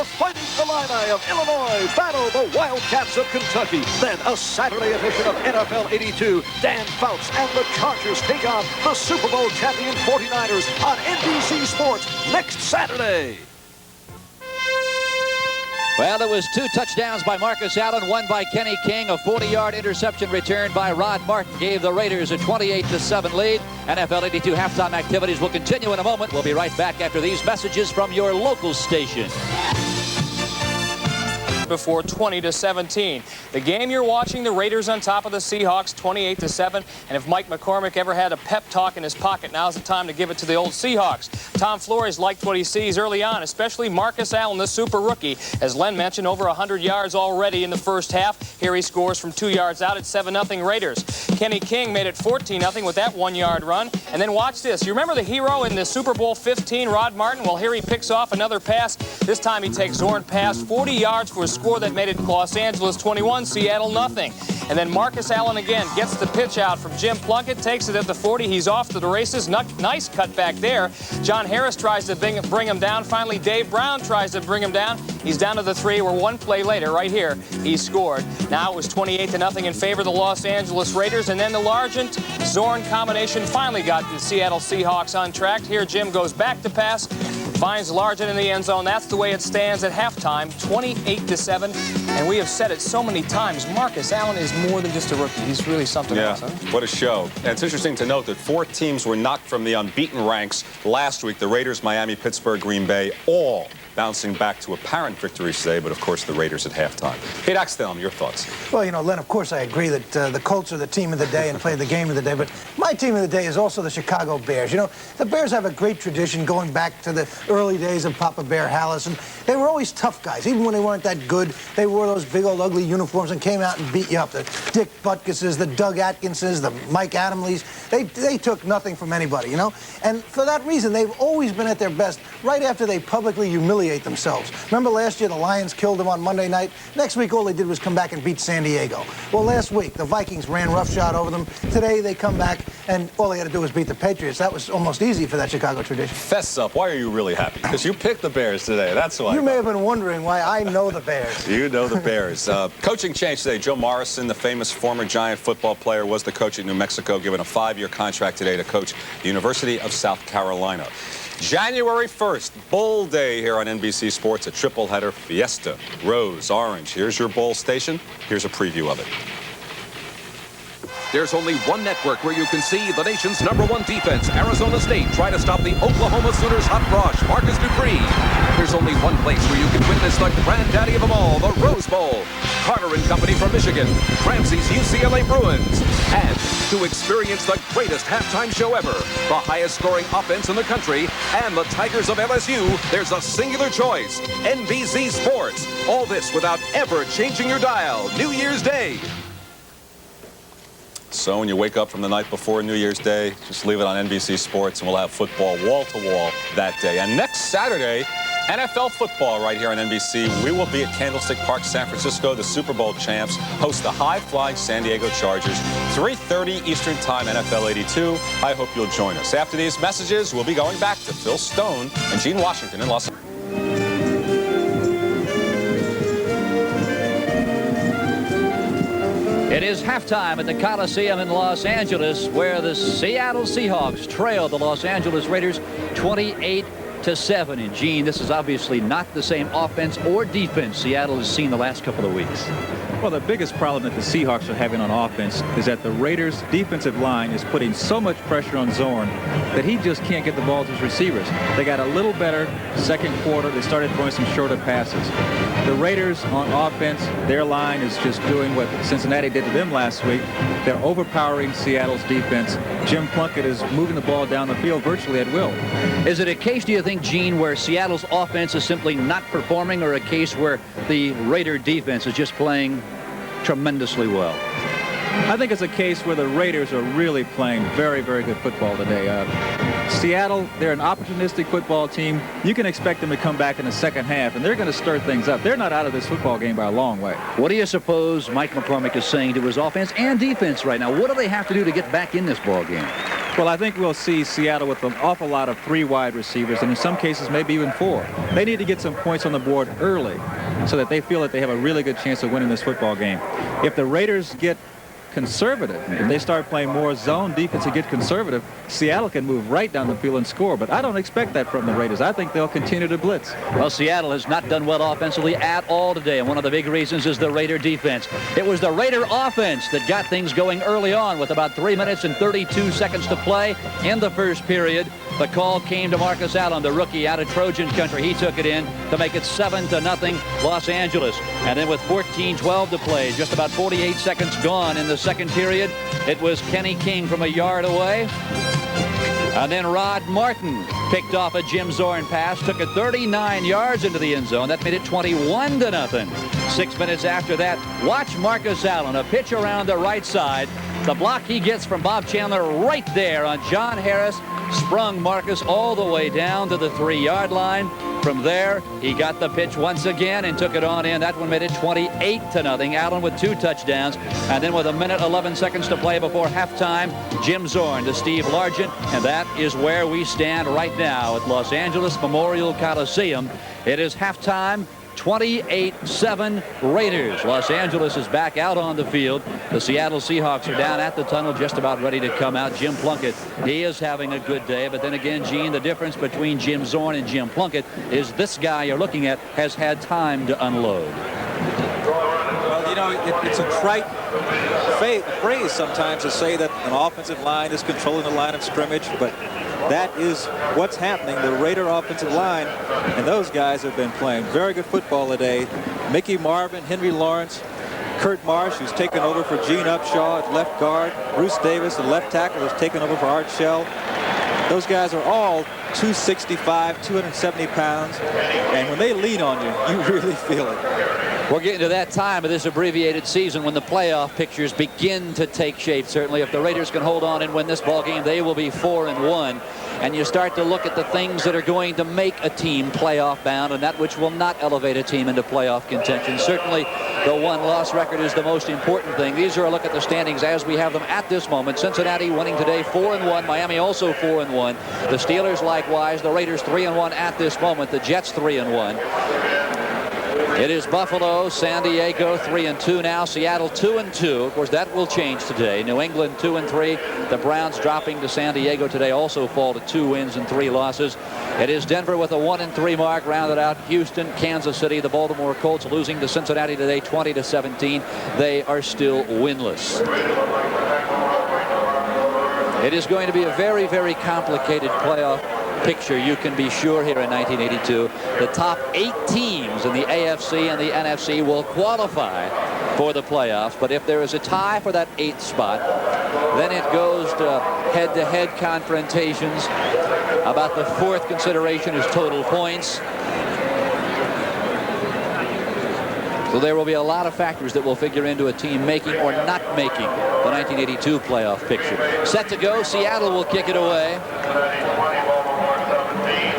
The Fighting Illini of Illinois battle the Wildcats of Kentucky. Then a Saturday edition of NFL 82. Dan Fouts and the Chargers take on the Super Bowl champion 49ers on NBC Sports next Saturday. Well, it was 2 touchdowns by Marcus Allen, 1 by Kenny King. A 40-yard interception returned by Rod Martin gave the Raiders a 28-7 lead. NFL 82 halftime activities will continue in a moment. We'll be right back after these messages from your local station. Before 20-17. The game you're watching, the Raiders on top of the Seahawks 28-7. And if Mike McCormick ever had a pep talk in his pocket, now's the time to give it to the old Seahawks. Tom Flores liked what he sees early on, especially Marcus Allen, the super rookie. As Len mentioned, over 100 yards already in the first half. Here he scores from 2 yards out at 7-0 Raiders. Kenny King made it 14-0 with that 1-yard run. And then watch this. You remember the hero in the Super Bowl 15, Rod Martin? Well, here he picks off another pass. This time he takes Zorn past 40 yards for a score that made it Los Angeles 21, Seattle nothing. And then Marcus Allen again gets the pitch out from Jim Plunkett, takes it at the 40. He's off to the races. Nice cut back there. John Harris tries to bring him down. Finally, Dave Brown tries to bring him down. He's down to the 3, where 1 play later, right here, he scored. Now it was 28-0 in favor of the Los Angeles Raiders. And then the Largent Zorn combination finally got the Seattle Seahawks on track. Here, Jim goes back to pass. Finds Largent in the end zone. That's the way it stands at halftime, 28-7. And we have said it so many times, Marcus Allen is more than just a rookie. He's really something else, huh? What a show. And it's interesting to note that 4 teams were knocked from the unbeaten ranks last week. The Raiders, Miami, Pittsburgh, Green Bay, all bouncing back to apparent victories today, but of course the Raiders at halftime. Pete Axthelm, your thoughts? Well, you know, Len, of course I agree that the Colts are the team of the day and play the game of the day, but my team of the day is also the Chicago Bears. You know, the Bears have a great tradition going back to the early days of Papa Bear Hallis, and they were always tough guys. Even when they weren't that good, they wore those big old ugly uniforms and came out and beat you up. The Dick Butkuses, the Doug Atkinses, the Mike Adamleys, they took nothing from anybody, you know? And for that reason, they've always been at their best right after they publicly humiliate themselves. Remember last year the Lions killed them on Monday night? Next week all they did was come back and beat San Diego. Well, last week the Vikings ran roughshod over them. Today they come back and all they got to do is beat the Patriots. That was almost easy for that Chicago tradition. Fess up. Why are you really happy? Because you picked the Bears today. That's why. You may have been wondering why I know the Bears. You know the Bears. Coaching change today. Joe Morrison, the famous former Giant football player, was the coach at New Mexico, given a 5-year contract today to coach the University of South Carolina. January 1st, Bowl Day here on NBC Sports, a triple-header fiesta. Rose, orange. Here's your bowl station. Here's a preview of it. There's only one network where you can see the nation's #1 defense, Arizona State, try to stop the Oklahoma Sooners' hot rush, Marcus Dupree. There's only one place where you can witness the granddaddy of them all, the Rose Bowl. Carter and Company from Michigan, Ramsey's UCLA Bruins. And to experience the greatest halftime show ever, the highest-scoring offense in the country, and the Tigers of LSU, there's a singular choice, NBC Sports. All this without ever changing your dial, New Year's Day. So when you wake up from the night before New Year's Day, just leave it on NBC Sports, and we'll have football wall-to-wall that day. And next Saturday, NFL football right here on NBC. We will be at Candlestick Park, San Francisco. The Super Bowl champs host the high-flying San Diego Chargers. 3:30 Eastern Time, NFL 82. I hope you'll join us. After these messages, we'll be going back to Phil Stone and Gene Washington in Los Angeles. It is halftime at the Coliseum in Los Angeles, where the Seattle Seahawks trail the Los Angeles Raiders 28-7. And Gene, this is obviously not the same offense or defense Seattle has seen the last couple of weeks. Well, the biggest problem that the Seahawks are having on offense is that the Raiders' defensive line is putting so much pressure on Zorn that he just can't get the ball to his receivers. They got a little better second quarter. They started throwing some shorter passes. The Raiders on offense, their line is just doing what Cincinnati did to them last week. They're overpowering Seattle's defense. Jim Plunkett is moving the ball down the field virtually at will. Is it a case, do you think, Gene, where Seattle's offense is simply not performing, or a case where the Raider defense is just playing tremendously well? I think it's a case where the Raiders are really playing very, very good football today. Seattle, they're an opportunistic football team. You can expect them to come back in the second half, and they're going to stir things up. They're not out of this football game by a long way. What do you suppose Mike McCormick is saying to his offense and defense right now? What do they have to do to get back in this ball game? Well, I think we'll see Seattle with an awful lot of 3 wide receivers, and in some cases maybe even 4. They need to get some points on the board early so that they feel that they have a really good chance of winning this football game. If the Raiders get conservative, if they start playing more zone defense and get conservative, Seattle can move right down the field and score. But I don't expect that from the Raiders. I think they'll continue to blitz. Well, Seattle has not done well offensively at all today, and one of the big reasons is the Raider defense. It was the Raider offense that got things going early on with about 3 minutes and 32 seconds to play in the first period. The call came to Marcus Allen, the rookie out of Trojan country. He took it in to make it 7-0 Los Angeles. And then with 14-12 to play, just about 48 seconds gone in the second period, it was Kenny King from a yard away. And then Rod Martin picked off a Jim Zorn pass, took it 39 yards into the end zone. That made it 21-0. 6 minutes after that, watch Marcus Allen, a pitch around the right side. The block he gets from Bob Chandler right there on John Harris sprung Marcus all the way down to the 3-yard line. From there, he got the pitch once again and took it on in. That one made it 28-0. Allen with 2 touchdowns. And then with 1:11 to play before halftime, Jim Zorn to Steve Largent. And that is where we stand right now at Los Angeles Memorial Coliseum. It is halftime. 28-7 Raiders. Los Angeles is back out on the field. The Seattle Seahawks are down at the tunnel, just about ready to come out. Jim Plunkett, he is having a good day. But then again, Gene, the difference between Jim Zorn and Jim Plunkett is this guy you're looking at has had time to unload. Well, you know, it's a trite phrase sometimes to say that an offensive line is controlling the line of scrimmage, but that is what's happening. The Raider offensive line, and those guys have been playing very good football today. Mickey Marvin, Henry Lawrence, Curt Marsh, who's taken over for Gene Upshaw at left guard. Bruce Davis, the left tackle, has taken over for Art Shell. Those guys are all 265, 270 pounds, and when they lean on you, you really feel it. We're getting to that time of this abbreviated season when the playoff pictures begin to take shape. Certainly, if the Raiders can hold on and win this ball game, they will be 4-1. And you start to look at the things that are going to make a team playoff bound and that which will not elevate a team into playoff contention. Certainly, the one-loss record is the most important thing. These are a look at the standings as we have them at this moment. Cincinnati winning today 4-1. Miami also 4-1. The Steelers likewise. The Raiders 3-1 at this moment. The Jets 3-1. It is Buffalo, San Diego 3-2 now. Seattle 2-2. Of course, that will change today. New England 2-3. The Browns dropping to San Diego today also fall to 2 wins and 3 losses. It is Denver with a 1-3 mark, rounded out Houston, Kansas City. The Baltimore Colts losing to Cincinnati today 20-17. They are still winless. It is going to be a very, very complicated playoff picture, you can be sure, here in 1982. The top 8 teams in the AFC and the NFC will qualify for the playoffs, but if there is a tie for that 8th spot, then it goes to head-to-head confrontations. About the 4th consideration is total points. So there will be a lot of factors that will figure into a team making or not making the 1982 playoff picture. Set to go. Seattle will kick it away.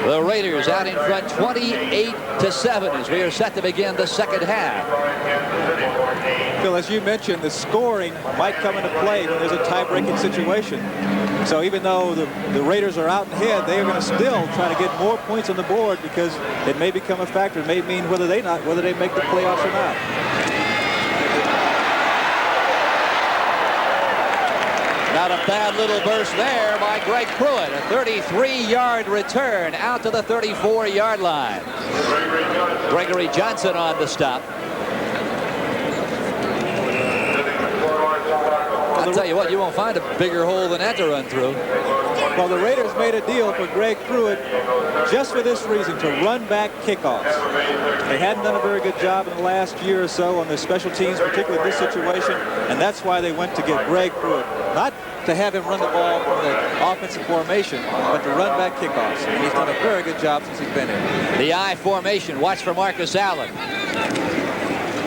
The Raiders out in front 28-7 as we are set to begin the second half. Phil, as you mentioned, the scoring might come into play when there's a tie-breaking situation. So even though the Raiders are out ahead, they are going to still try to get more points on the board because it may become a factor. It may mean whether they make the playoffs or not. Not a bad little burst there by Greg Pruitt. A 33-yard return out to the 34-yard line. Gregory Johnson on the stop. I'll tell you what, you won't find a bigger hole than that to run through. Well, the Raiders made a deal for Greg Pruitt just for this reason, to run back kickoffs. They hadn't done a very good job in the last year or so on their special teams, particularly this situation, and that's why they went to get Greg Pruitt. Not to have him run the ball from the offensive formation, but to run back kickoffs. And he's done a very good job since he's been here. The I formation. Watch for Marcus Allen.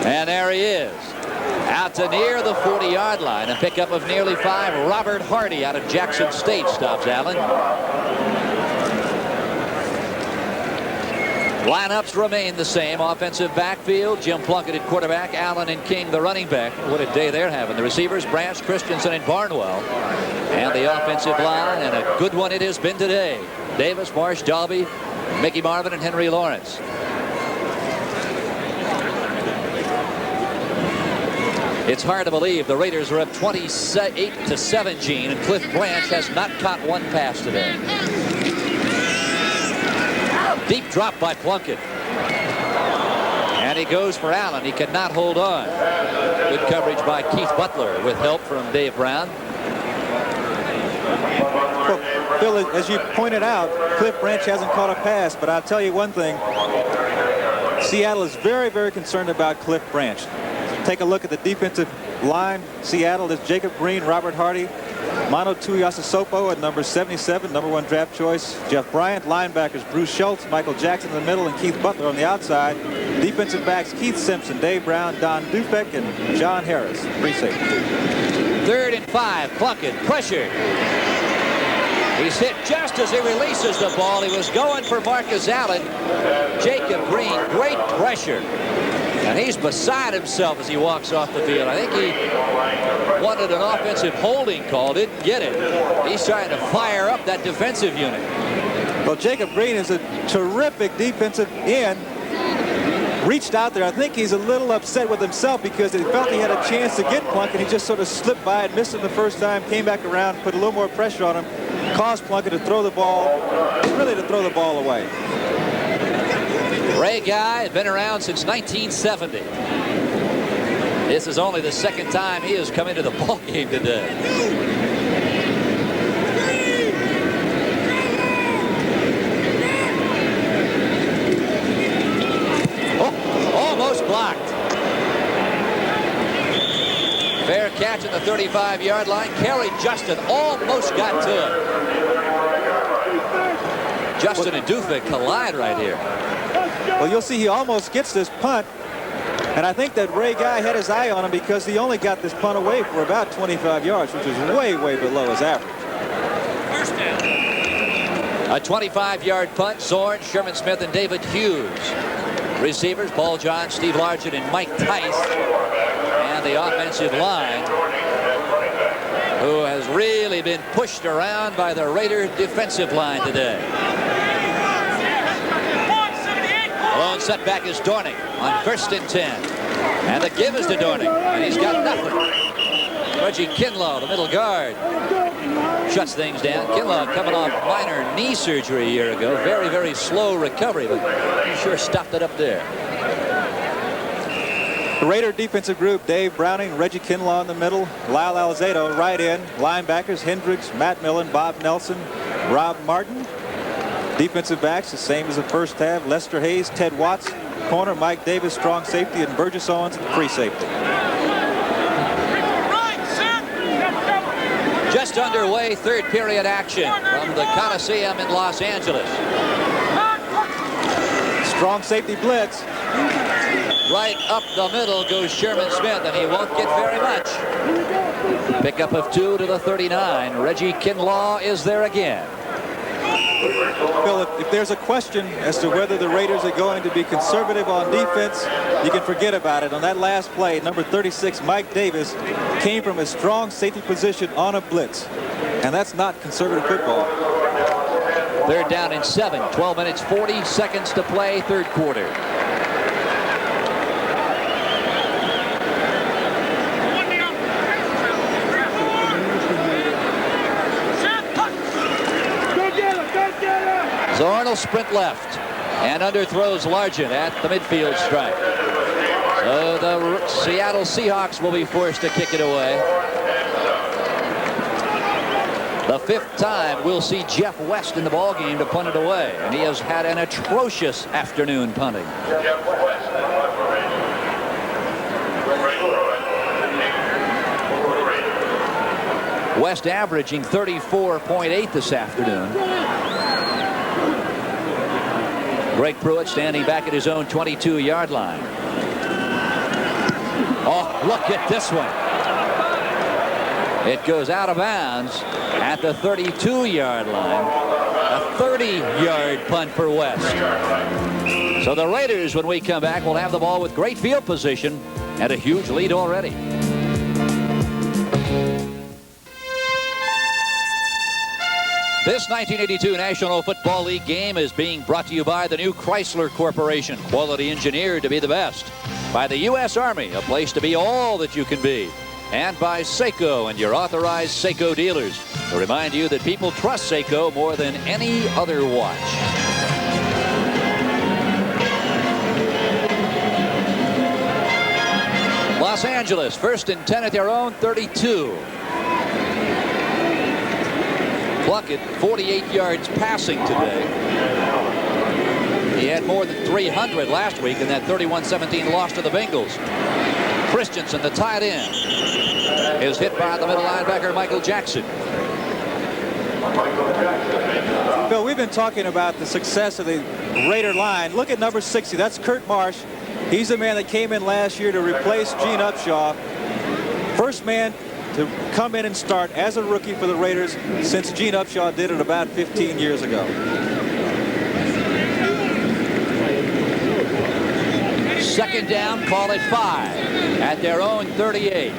And there he is. Out to near the 40-yard line. A pickup of nearly 5. Robert Hardy out of Jackson State stops Allen. Lineups remain the same. Offensive backfield, Jim Plunkett at quarterback, Allen and King the running back. What a day they're having. The receivers, Branch, Christensen, and Barnwell. And the offensive line, and a good one it has been today. Davis, Marsh, Dalby, Mickey Marvin, and Henry Lawrence. It's hard to believe the Raiders are up 28-17, and Cliff Branch has not caught one pass today. Deep drop by Plunkett. And he goes for Allen. He cannot hold on. Good coverage by Keith Butler with help from Dave Brown. Well, Phil, as you pointed out, Cliff Branch hasn't caught a pass, but I'll tell you one thing. Seattle is very, very concerned about Cliff Branch. Take a look at the defensive line. Seattle is Jacob Green, Robert Hardy, Manu Tuiasosopo at number 77, #1 draft choice. Jeff Bryant. Linebackers Bruce Scholtz, Michael Jackson in the middle, and Keith Butler on the outside. Defensive backs Keith Simpson, Dave Brown, Don Dufek, and John Harris. Free safety. 3rd and 5. Plunkett pressured. He's hit just as he releases the ball. He was going for Marcus Allen. Jacob Green, great pressure. And he's beside himself as he walks off the field. I think he wanted an offensive holding call, didn't get it. He's trying to fire up that defensive unit. Well, Jacob Green is a terrific defensive end. Reached out there. I think he's a little upset with himself because he felt he had a chance to get Plunkett. He just sort of slipped by and missed him the first time, came back around, put a little more pressure on him, caused Plunkett to throw the ball, really to throw the ball away. Ray Guy has been around since 1970. This is only the 2nd time he has come into the ball game today. Oh, almost blocked. Fair catch at the 35-yard line. Kerry Justin almost got to it. Justin and Dufek collide right here. Well, you'll see he almost gets this punt, and I think that Ray Guy had his eye on him because he only got this punt away for about 25 yards, which is way, way below his average. First down. A 25-yard punt. Zorn, Sherman Smith, and David Hughes. Receivers, Paul John, Steve Largent, and Mike Tice. And the offensive line, who has really been pushed around by the Raider defensive line today. Lone setback is Dornick on 1st and 10. And the give is to Dornick. And he's got nothing. Reggie Kinlaw, the middle guard, shuts things down. Kinlaw coming off minor knee surgery a year ago. Very, very slow recovery, but he sure stopped it up there. The Raider defensive group, Dave Browning, Reggie Kinlaw in the middle, Lyle Alzado right in. Linebackers, Hendricks, Matt Millen, Bob Nelson, Rob Martin. Defensive backs, the same as the first half. Lester Hayes, Ted Watts, corner, Mike Davis, strong safety, and Burgess Owens, free safety. Just underway, 3rd period action from the Coliseum in Los Angeles. Strong safety blitz. Right up the middle goes Sherman Smith, and he won't get very much. Pickup of 2 to the 39. Reggie Kinlaw is there again. Phil, if there's a question as to whether the Raiders are going to be conservative on defense, you can forget about it. On that last play, number 36, Mike Davis, came from a strong safety position on a blitz. And that's not conservative football. 3rd down and 7. 12 minutes, 40 seconds to play, 3rd quarter. Zorn will sprint left and underthrows Largent at the midfield stripe. So the Seattle Seahawks will be forced to kick it away. The 5th time we'll see Jeff West in the ballgame to punt it away, and he has had an atrocious afternoon punting. West averaging 34.8 this afternoon. Greg Pruitt standing back at his own 22-yard line. Oh, look at this one. It goes out of bounds at the 32-yard line. A 30-yard punt for West. So the Raiders, when we come back, will have the ball with great field position and a huge lead already. This 1982 National Football League game is being brought to you by the new Chrysler Corporation, quality engineered to be the best. By the U.S. Army, a place to be all that you can be. And by Seiko and your authorized Seiko dealers, to remind you that people trust Seiko more than any other watch. Los Angeles, 1st and 10 at their own 32. Plunkett, 48 yards passing today. He had more than 300 last week in that 31-17 loss to the Bengals. Christensen, the tight end, is hit by the middle linebacker Michael Jackson. Bill, we've been talking about the success of the Raider line. Look at number 60. That's Curt Marsh. He's the man that came in last year to replace Gene Upshaw. First man to come in and start as a rookie for the Raiders since Gene Upshaw did it about 15 years ago. Second down, call it 5 at their own 38.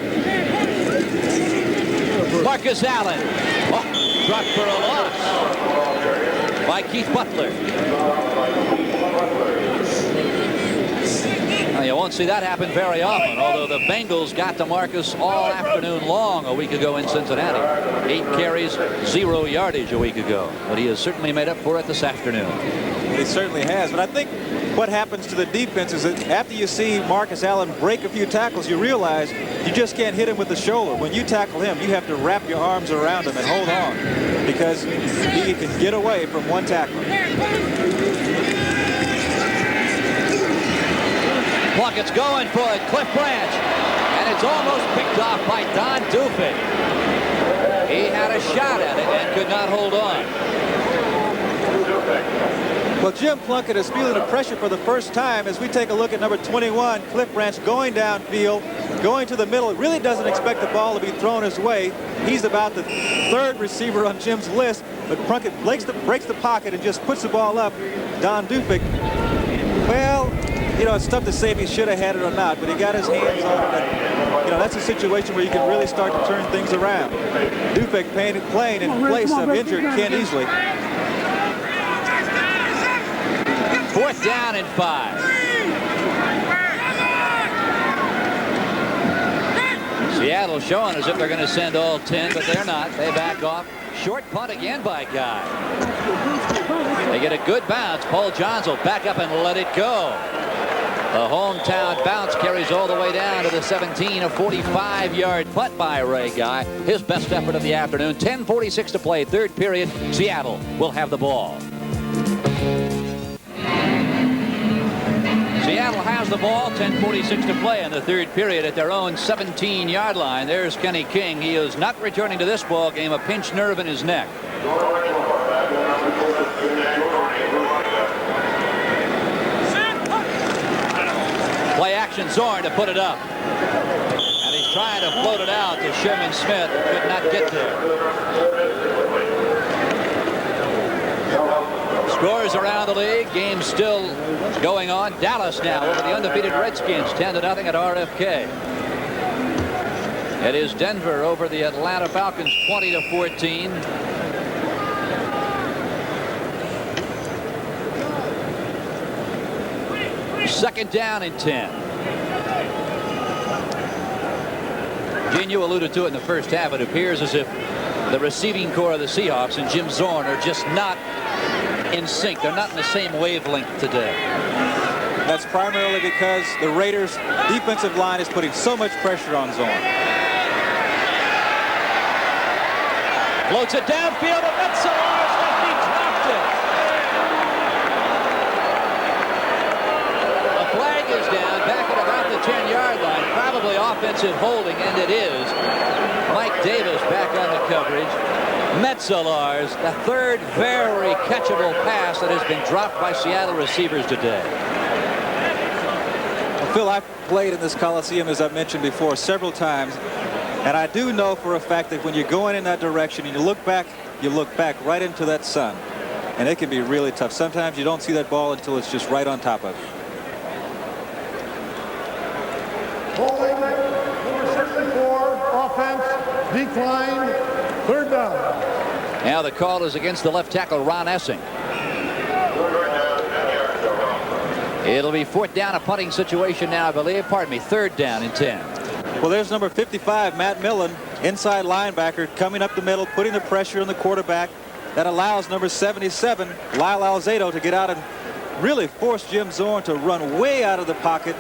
Marcus Allen, dropped for a loss by Keith Butler. Now, you won't see that happen very often, although the Bengals got to Marcus all afternoon long a week ago in Cincinnati. 8 carries, 0 yardage a week ago. But he has certainly made up for it this afternoon. He certainly has. But I think what happens to the defense is that after you see Marcus Allen break a few tackles, you realize you just can't hit him with the shoulder. When you tackle him, you have to wrap your arms around him and hold on, because he can get away from one tackler. Plunkett's going for it, Cliff Branch, and it's almost picked off by Don Dufek. He had a shot at it and could not hold on. Well, Jim Plunkett is feeling the pressure for the first time as we take a look at number 21, Cliff Branch, going downfield, going to the middle. Really doesn't expect the ball to be thrown his way. He's about the 3rd receiver on Jim's list, but Plunkett breaks the pocket and just puts the ball up. Don Dufek, well, you know, it's tough to say if he should have had it or not, but he got his hands on it. And, you know, that's a situation where you can really start to turn things around. Dufek playing in place of injured Ken Easley. 4th down and 5. Seattle showing as if they're going to send all 10, but they're not. They back off. Short punt again by Guy. They get a good bounce. Paul Johns will back up and let it go. The hometown bounce carries all the way down to the 17, a 45-yard punt by Ray Guy. His best effort of the afternoon. 10:46 to play, 3rd period. Seattle will have the ball. Seattle has the ball, 10:46 to play in the 3rd period at their own 17-yard line. There's Kenny King. He is not returning to this ball game, a pinched nerve in his neck. Play action, Zorn to put it up. And he's trying to float it out to Sherman Smith. Could not get there. Scores around the league. Game still going on. Dallas now over the undefeated Redskins, 10-0 at RFK. It is Denver over the Atlanta Falcons, 20-14. Second down and 10. Gene, you alluded to it in the first half. It appears as if the receiving core of the Seahawks and Jim Zorn are just not in sync. They're not in the same wavelength today. That's primarily because the Raiders' defensive line is putting so much pressure on Zorn. Floats it downfield, and that's so large that he dropped it. A flag is down back at about the 10-yard line. Probably offensive holding, and it is. Mike Davis back on the coverage. Metzelaars, the 3rd very catchable pass that has been dropped by Seattle receivers today. Well, Phil, I've played in this Coliseum, as I've mentioned before, several times. And I do know for a fact that when you're going in that direction and you look back right into that sun. and it can be really tough. Sometimes you don't see that ball until it's just right on top of you. Holding, number 64, offense, decline, third down. Now the call is against the left tackle, Ron Essink. It'll be 4th down, a punting situation now, I believe. Pardon me, 3rd down and 10. Well, there's number 55, Matt Millen, inside linebacker, coming up the middle, putting the pressure on the quarterback. That allows number 77, Lyle Alzado, to get out and really force Jim Zorn to run way out of the pocket.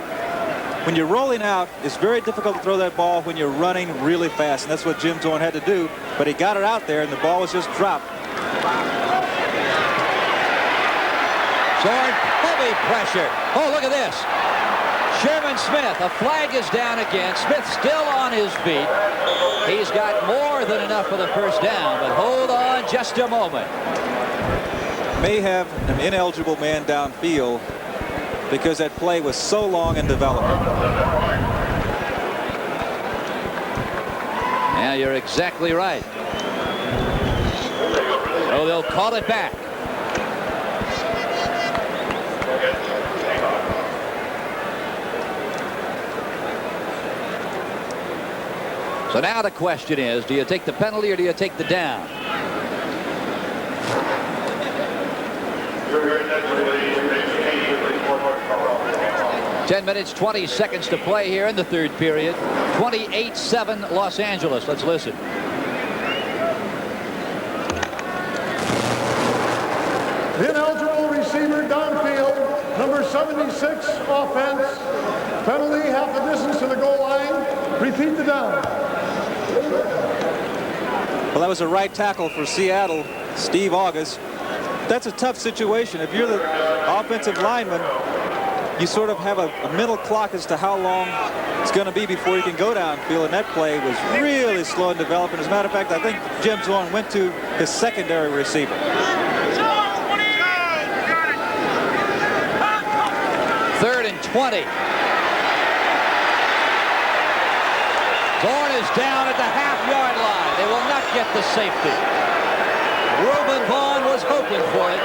When you're rolling out, it's very difficult to throw that ball when you're running really fast, and that's what Jim Zorn had to do. But he got it out there, and the ball was just dropped. Zorn, heavy pressure. Oh, look at this. Sherman Smith, a flag is down again. Smith still on his feet. He's got more than enough for the first down, but hold on just a moment. May have an ineligible man downfield because that play was so long in development. Yeah, you're exactly right. So they'll call it back. So now the question is, do you take the penalty or do you take the down? Ten minutes, 20 seconds to play here in the third period. 28-7 Los Angeles. Let's listen. Ineligible receiver downfield, number 76, offense. Penalty, half the distance to the goal line. Repeat the down. Well, that was a right tackle for Seattle, Steve August. That's a tough situation. If you're the offensive lineman, you sort of have a mental clock as to how long it's going to be before you can go downfield, and that play was really slow in development. As a matter of fact, I think Jim Zorn went to his secondary receiver. Third and 20. Zorn is down at the half-yard line. They will not get the safety. Reuben Vaughn was hoping for it.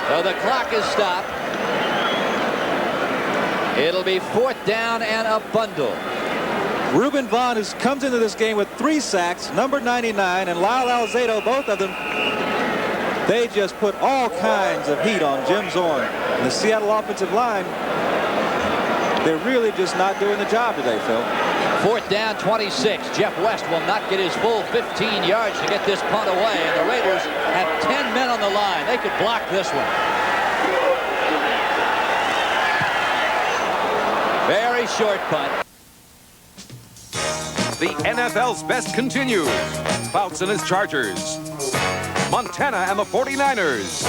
So the clock is stopped. It'll be 4th down and a bundle. Reuben Vaughn comes into this game with 3 sacks, number 99, and Lyle Alzado, both of them. They just put all kinds of heat on Jim Zorn. And the Seattle offensive line, they're really just not doing the job today, Phil. 4th down, 26. Jeff West will not get his full 15 yards to get this punt away. And the Raiders have 10 men on the line. They could block this one. Very short punt. The NFL's best continues. Fouts and his Chargers. Montana and the 49ers.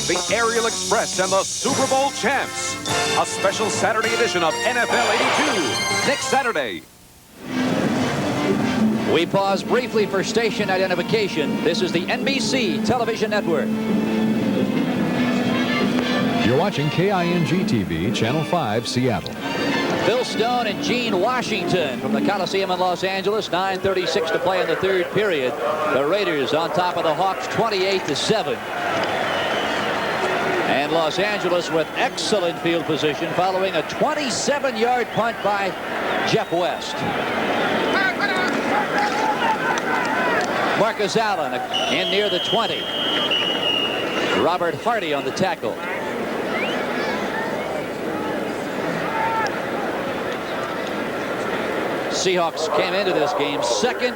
The Aerial Express and the Super Bowl champs. A special Saturday edition of NFL 82 next Saturday. We pause briefly for station identification. This is the NBC television network. You're watching KING-TV, Channel 5, Seattle. Phil Stone and Gene Washington from the Coliseum in Los Angeles. 9:36 to play in the third period. The Raiders on top of the Hawks 28-7. And Los Angeles with excellent field position following a 27-yard punt by Jeff West. Marcus Allen in near the 20. Robert Hardy on the tackle. Seahawks came into this game second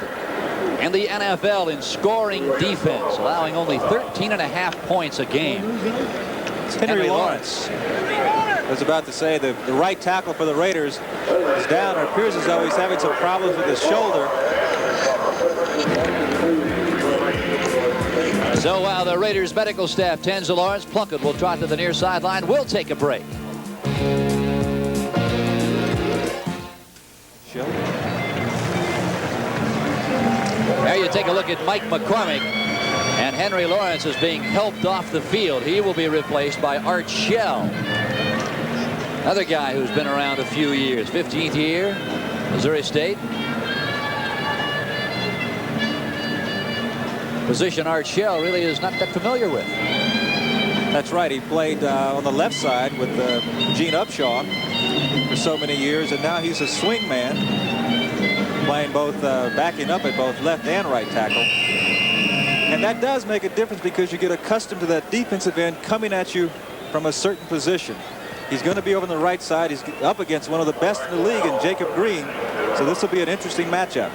in the NFL in scoring defense, allowing only 13.5 points a game. It's Henry Lawrence. I was about to say the right tackle for the Raiders is down. It appears as though he's having some problems with his shoulder. So while the Raiders medical staff tends to Lawrence, Plunkett will trot to the near sideline. We'll take a break. There you take a look at Mike McCormick, and Henry Lawrence is being helped off the field. He will be replaced by Art Shell, another guy who's been around a few years. 15th year, Missouri State. Position Art Shell really is not that familiar with. That's right. He played on the left side with Gene Upshaw for so many years, and now he's a swing man, playing both, backing up at both left and right tackle. And that does make a difference because you get accustomed to that defensive end coming at you from a certain position. He's going to be over on the right side. He's up against one of the best in the league in Jacob Green. So this will be an interesting matchup.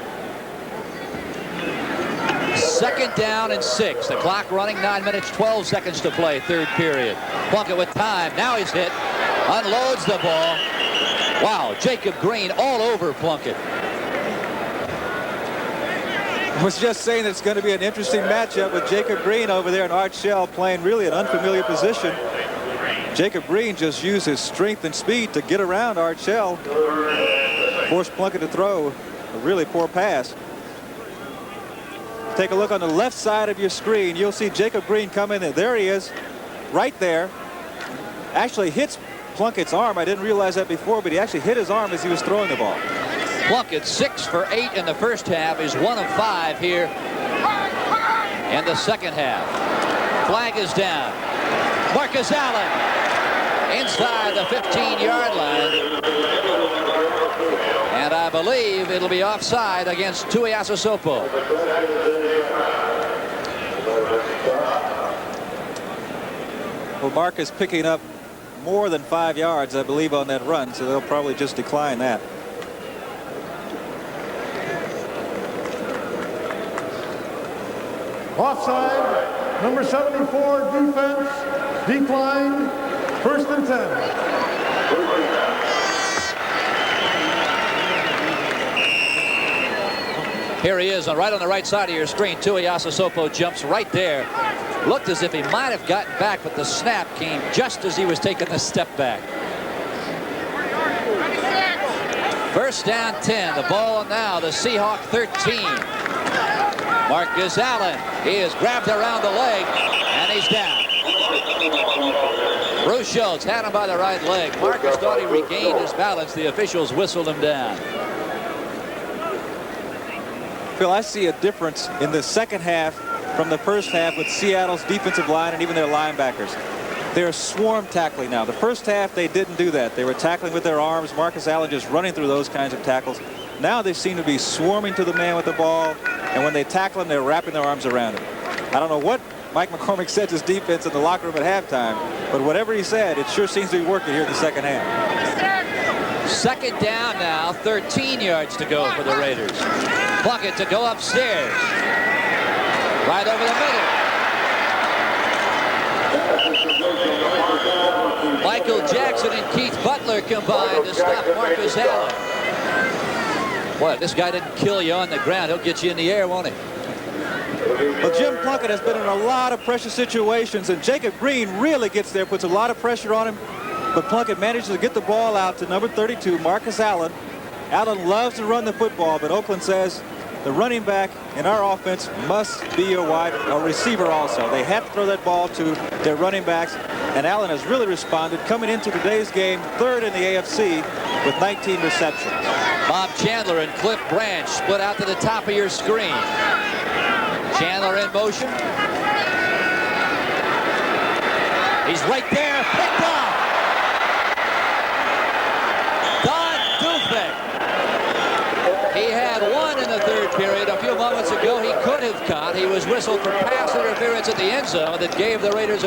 2nd down and 6. The clock running, 9 minutes, 12 seconds to play, 3rd period. Plunkett with time. Now he's hit. Unloads the ball. Wow, Jacob Green all over Plunkett. I was just saying that it's going to be an interesting matchup with Jacob Green over there and Art Shell playing really an unfamiliar position. Jacob Green just used his strength and speed to get around Art Shell. Forced Plunkett to throw a really poor pass. Take a look on the left side of your screen. You'll see Jacob Green come in. There he is, right there. Actually hits Plunkett's arm. I didn't realize that before, but he actually hit his arm as he was throwing the ball. Plunkett 6 for 8 in the first half. Is 1 of 5 here in the second half. Flag is down. Marcus Allen inside the 15-yard line. And I believe it'll be offside against Tuiasosopo. Well, Marcus picking up more than 5 yards, I believe, on that run, so they'll probably just decline that. Offside, number 74, defense, declined, 1st and 10. Here he is, right on the right side of your screen. Tuiasosopo jumps right there. Looked as if he might have gotten back, but the snap came just as he was taking the step back. 1st down 10. The ball now, the Seahawk 13. Marcus Allen, he is grabbed around the leg, and he's down. Bruce Schultz had him by the right leg. Marcus thought he regained his balance. The officials whistled him down. Phil, I see a difference in the second half from the first half with Seattle's defensive line and even their linebackers. They're swarm tackling now. The first half, they didn't do that. They were tackling with their arms. Marcus Allen just running through those kinds of tackles. Now they seem to be swarming to the man with the ball, and when they tackle him, they're wrapping their arms around him. I don't know what Mike McCormick said to his defense in the locker room at halftime, but whatever he said, it sure seems to be working here in the second half. 2nd down now, 13 yards to go for the Raiders. Plunkett to go upstairs. Right over the middle. Michael Jackson and Keith Butler combined to stop Marcus Allen. Boy, this guy didn't kill you on the ground. He'll get you in the air, won't he? Well, Jim Plunkett has been in a lot of pressure situations, and Jacob Green really gets there, puts a lot of pressure on him. But Plunkett manages to get the ball out to number 32, Marcus Allen. Allen loves to run the football, but Oakland says the running back in our offense must be a receiver also. They have to throw that ball to their running backs, and Allen has really responded, coming into today's game 3rd in the AFC with 19 receptions. Bob Chandler and Cliff Branch split out to the top of your screen. Chandler in motion. He's right there, picked off. Dufek. He had 1 in the 3rd period. A few moments ago, he could have caught. He was whistled for pass interference at the end zone that gave the Raiders